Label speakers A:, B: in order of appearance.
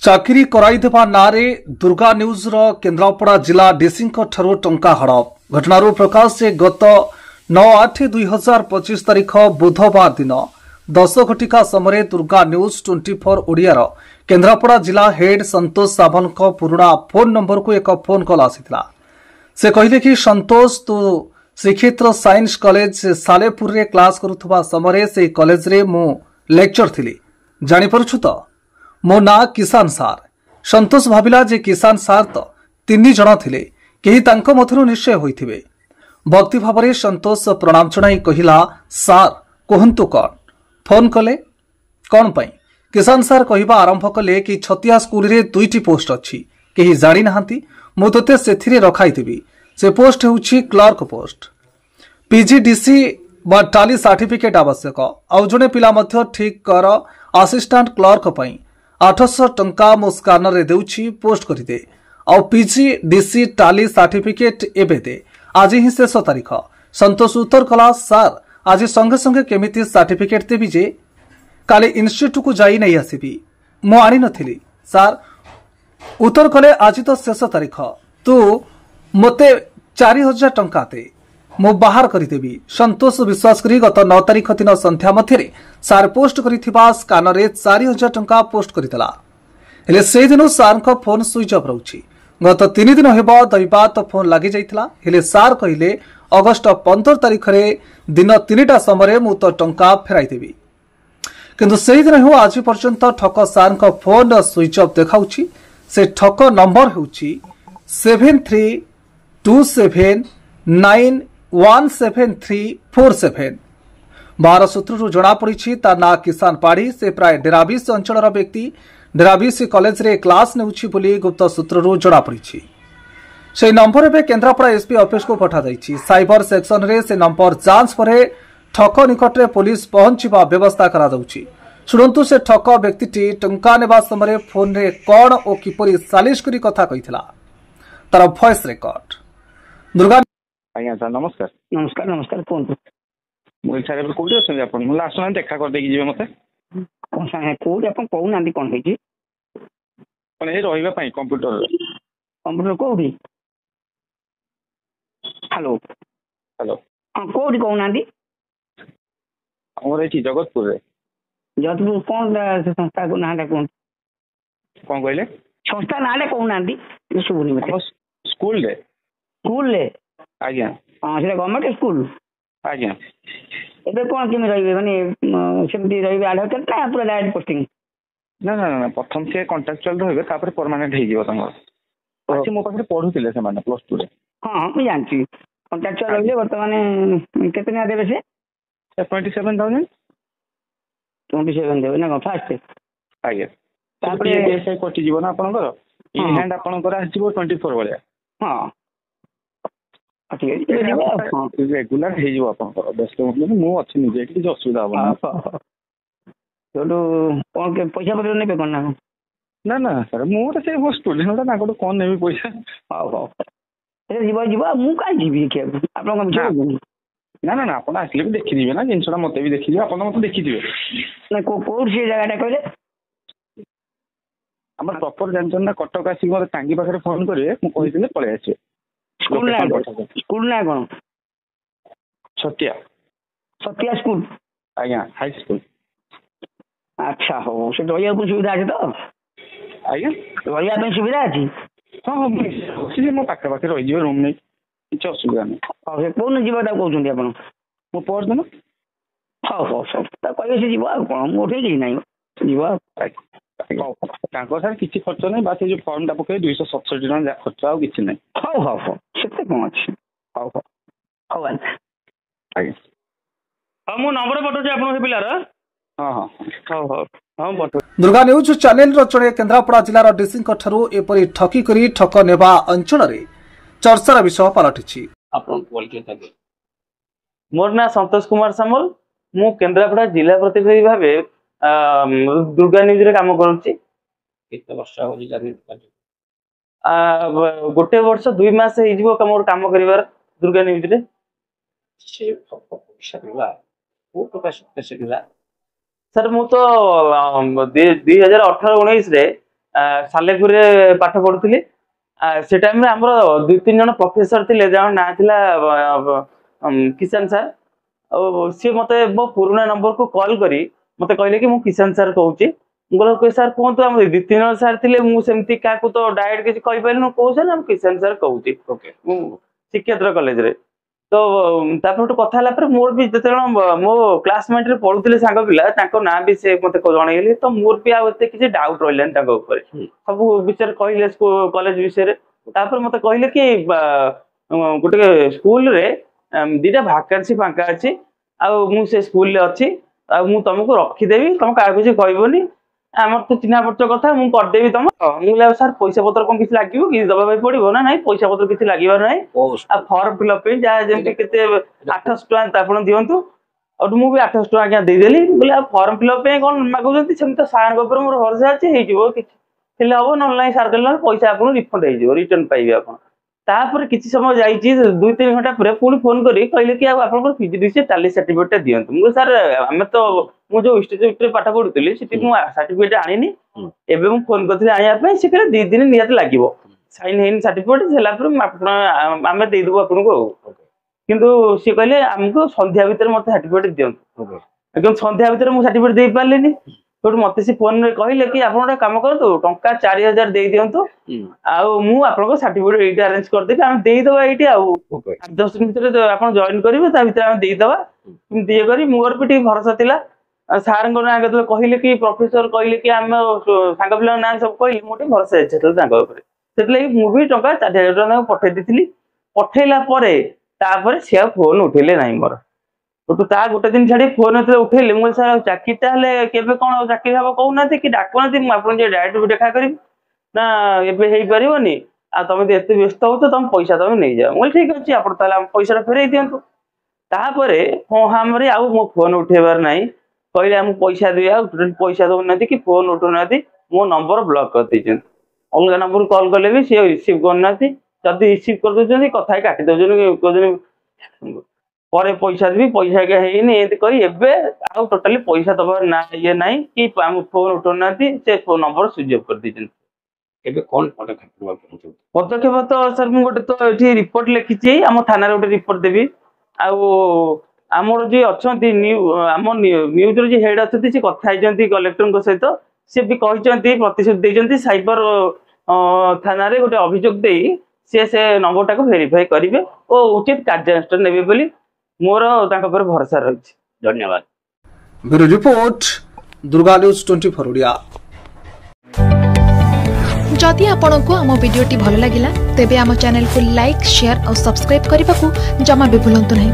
A: चाकरी कराइदेवा नारे दुर्गा न्यूज रो केन्द्रापड़ा जिला डीसी ठारू टंका हड़प घटनारू प्रकाश से गत 9/8/2025 तारीख बुधवार दिन 10 घटिका समय दुर्गा न्यूज 24 ओडिया रो केन्द्रापड़ा जिला हेड संतोष सावंत को पुराना फोन नंबर को एक फोन कॉल आसीथिला। से कहले कि संतोष तू श्रीक्षेत्र साइंस कॉलेज सालेपुर रे क्लास करुथबा समय से कॉलेज रे मु लेक्चर थिली जानि परछु तो मो ना किसान सार। संतोष भाविला जे किसान सार तो 3 जण थिले केही तांको मथुरु निश्चय होइथिबे। भक्ति भावरे संतोष प्रणाम जणाई कहिला सार कहंतु कोन फोन कले कोन पई। किसान सार कहिबा आरंभ कले कि छतिया स्कूल रे 2टी पोस्ट अछि केही जानि नाहंती मु तते सेथिरे रखाई देबी। से पोस्ट हेउछि क्लर्क पोस्ट पीजीडीसी बा टाली सर्टिफिकेट आवश्यक। आउ जणे पिला मध्य ठीक कर असिस्टेंट क्लर्क पई 800 टंका मो स्कानर रे देउछि पोस्ट करिदे। आउ पीजीडीसी टाली सर्टिफिकेट एबे दे आज ही शेष तारीख। संतोष उत्तर कला सार आज संगे संगे केमिति सर्टिफिकेट देबी जे काले इंस्टीट्यूट को जाई नहीं आसीबी मो आनी नथिली सार। उत्तर कले आज तो शेष तारीख तू मते 4000 टंका दे मो बाहर करिदेबी। संतोष विश्वास करी गत 9 तारीख दिन संध्या मध्यरे सार पोस्ट करिथिबा स्कानर रे 4000 टंका पोस्ट करितला। हेले से दिन सार को फोन स्विच ऑफ रहउछि। गत 3 दिन हेबो दैबात फोन लागि जाइतला। हेले सार कहिले अगस्त 15 तारीख रे दिन 3टा समय मु तो टंका फेराई देबी। किंतु से दिन हो आज पर्यंत ठक सार को फोन स्विच ऑफ देखाउछि। से ठक नंबर हेउछि 7327917347। 12 सूत्रु जना पड़ी ता ना किसान पाड़ी। से प्राय डेराबिस अंचल व्यक्ति डेराबिस कॉलेज रे क्लास नेउछि बोली गुप्त सूत्रु जना पड़ी। से नंबर एवं केन्द्रापड़ा एसपी ऑफिस को पठा जाइछि। साइबर सेक्शन रे से नंबर जांच परे ठक निकट रे पुलिस पहुंचवा व्यवस्था करा जाउछि। सुनंतु से ठक व्यक्ति टंका नेबा समय फोन रे कोन ओ किपरि सालिश करी कथा कहितला तार वॉइस रिकॉर्ड। दुर्गा
B: आज्ञा सर नमस्कार।
C: नमस्कार नमस्कार कौन
B: मुझे सारे कोठी अछन आपण मुला आसना देखा कर देकी जीवे मते
C: कौन सा है कोड अपन कहू नांदी कोन होई
B: पण ए रहिबा पई कंप्यूटर
C: कोडी। हेलो
B: हेलो
C: हां कोडी कहू नांदी
B: हमर एठी जगतपुर रे
C: जगतपुर कौन संस्था को नांदा कोन
B: कहले
C: संस्था नाले कहू नांदी सुबुनी मते
B: स्कूल रे आज्ञा
C: हां से गवर्नमेंट स्कूल
B: आज्ञा
C: एबे कोन केमे रहिबे माने सेमती रहिबे आधार कार्ड ना पूरा डायरेक्ट पोस्टिंग
B: ना ना ना प्रथम से कॉन्ट्रैक्चुअल रहिबे तापर परमानेंट हे जीवो तंग अछि मो पाखरे पढुतिले से माने प्लस 2 रे। हां
C: मैं जानची कॉन्ट्रैक्चुअल रहिबे वर्तमान केते ना देबे से
B: 27000
C: 27 देबे ना फर्स्ट
B: आज्ञा तापर एसआई कोटी जीवो ना आपनकर इन हैंड आपनकर आ जीवो 24 बळे। हां रेगुलर हे जीवो आपनकर बेस्ट मतलब मु अछि निजे कि असुविधा होबा
C: तो कोन के पैसा पत्र नेबे कोन
B: ना ना सर मु तो से स्टूडेंट ना कोन कोन नेबे पैसा
C: हां हां ए जीवा मु का जीवी के आपन को बिचार
B: ना ना ना आपन आसले भी देखि दिबे ना जिनसडा मते भी देखि दिबे आपन मते देखि दिबे
C: ना कोन से जगह कहले
B: हमर प्रॉपर जानछन ना कटक आसी मोर टांगी पाखरे फोन करे मु कहिदिले पळे आछे।
C: स्कूल ना कोन
B: छतिया
C: स्कूल
B: आज्ञा हाई स्कूल।
C: अच्छा हो से रहिया को सुविधा अछि तो
B: आज्ञा
C: रहिया पे सुविधा अछि।
B: हां हां से मो पाखरे पाखरे रहि जियो रूम नै किछ असुविधा नै।
C: हां से कोन जीवा ता कहउछन आपण
B: मो पर दिन
C: हां हां सब ता कहबे से जीवा कोन मोठे कि नै जीवा
B: तांको सर किछि खर्च नै बाकी जो फॉर्म ता पके 267 टका जा खर्च आ किछि नै।
C: हां हां हां सेते कोन अछि हां हां हां
B: आज्ञा
D: हां मो नंबर पठो जे आपण से पिलार
B: हां हां
D: हां हां हां पठो।
A: दुर्गा न्यूज चैनल रो जणे केन्द्रापड़ा जिल्लार डीसी ठारू एपरि ठकी करी ठक नेबा अंचल रे चर्चार विषय पलटिछि।
D: आपण कॉल के थाके मोर ना संतोष कुमार सामल मु केन्द्रापड़ा जिला प्रतिनिधि भाबे दुर्गा न्यूज रे काम करूची। केते वर्ष हो जी जानि गोटे वर्ष 2 मास हे जीवो काम करिवार दुर्गा न्यूज रे से शकला ओ प्रकाश शकला सर मु तो 2018-19 रे सालेपुर पाठ पढ़ुली से टाइम आम 2-3 जन प्रोफेसर थे जहाँ ना थिला किसान सर सी मत मो पुराना नंबर को कॉल करी मत कहले कि मु किसान सर कहूँ बोल सर कहतु आम 2-3 जन सर थे मुझे क्या तो डायरेक्ट किसी कहीपर कौ सर किसान सर कहूँ शिक्षेत्र कॉलेज रे तो गोटे कथा मोर भी जो मो क्लासमेट रे पढ़ुले सांग पिला ना भी से मत जनइले तो मोर भी आते किसी डाउट रहा सब विषय कहले कॉलेज विषय मत कहले कि गोटे स्कूल रे 2टा वैकेंसी फांका अच्छी से स्कूल अच्छी तुमको रखीदेवी तुम क्या किसी कहबनी आम तो चिन्हा परिचय कथा मुझे करदेवी तुम मुझे सर पैसा पत्र कौन किसी लगे कि दबा पड़ो ना ना पैसा पत्र किसी लगे ना फर्म फिलअप जहाँ जमी के 800 टଙ୍କା आप दिंतु और मुझे 800 टଙ୍କା आज्ञा देदेली बोले फर्म फिलअप कौन मागुच्च सेम तो सार मोर भरोसा अच्छे हो हम ना सार कहले पैसा आपको रिफंड हो रिटर्न पाइबे आप तापर किसी समय जाइए 2-3 घंटा पर पुणी फोन करी कहले कि आप PGDCA टाली सर्टिफिकेट दिंतु मुझे सर आम तो मुझे इंस्टीट्यूट पाठ पढ़ुली सर्टिफिकेट आनी एवं फोन करते आने से 2 दिन निहत लगे साइन है सर्टिफिकेट आम देदेबू आपको किंतु सी कहले आमको संध्या भितर मत सर्टिफिकेट दिंतु एकदम संध्या भितर मुझे सर्टिफिकेट दे पारे मत से फोन कहले कि आप कम करूँ टंका 4000 दे दिंतु आपको सर्टिफिकेट ये अरेंज करदेवी आम देदेवा ये 8-10 दिन भर आप जॉइन करेंगे आम देदेवा ये कर मोर भी भरोसा था सार ना कहले कि प्रोफेसर कहले कि आम सांग पिला ना सब कहले मुझे भरोसा अच्छे मुझे टंका 4000 टका पठे दी पठेला सी फोन उठेले ना मोर ता गोटे दिन छाड़ी फोन उठेले मुझे सर चाकरी केवे कौन चाकरी हम कहूना कि डाकुना मुझे डायरेक्ट देखा करी ना एवं पारनी तुम एत व्यस्त हो तुम पैसा तुम नहीं जाओ मुझे ठीक अच्छे आप पैसा फेर दिंतु तापर हाँ हाँ आउ मो फोन उठेबार ना कहले आम पैसा दे पैसा दौना कि फोन उठुना मो नंबर ब्लॉक कर दे अलग नंबर कॉल कले भी सी रिसीव करना जदि रिसीव कर दे कथा काटी दौन पर पैसा देवी पैसा क्या है टोटाली पैसा दबार ना ये ना कि फोन उठुना से फोन नंबर स्विच ऑफ कर दीजिए पदक्षेप तो सर मुझे गोटे तो ये रिपोर्ट लिखी आम थाना गोटे रिपोर्ट देवी आमर जी अच्छा आम न्यूज रो हेड अच्छे सी कथा कलेक्टर सहित सी भी कहते प्रतिश्रुति देते साइबर थाना गोटे अभियोग दे से नंबर टाक भेरीफाई करेंगे और उचित कार्यानुष्ठान नेबे बोली मोर भरोसा रही। धन्यवाद।
A: Bureau report Durga news 24 Odia.
E: जदि आपंक आम भिडी भल लगा तेब आम चैनल को लाइक शेयर और सब्सक्राइब करने को जमा भी भूलु नहीं।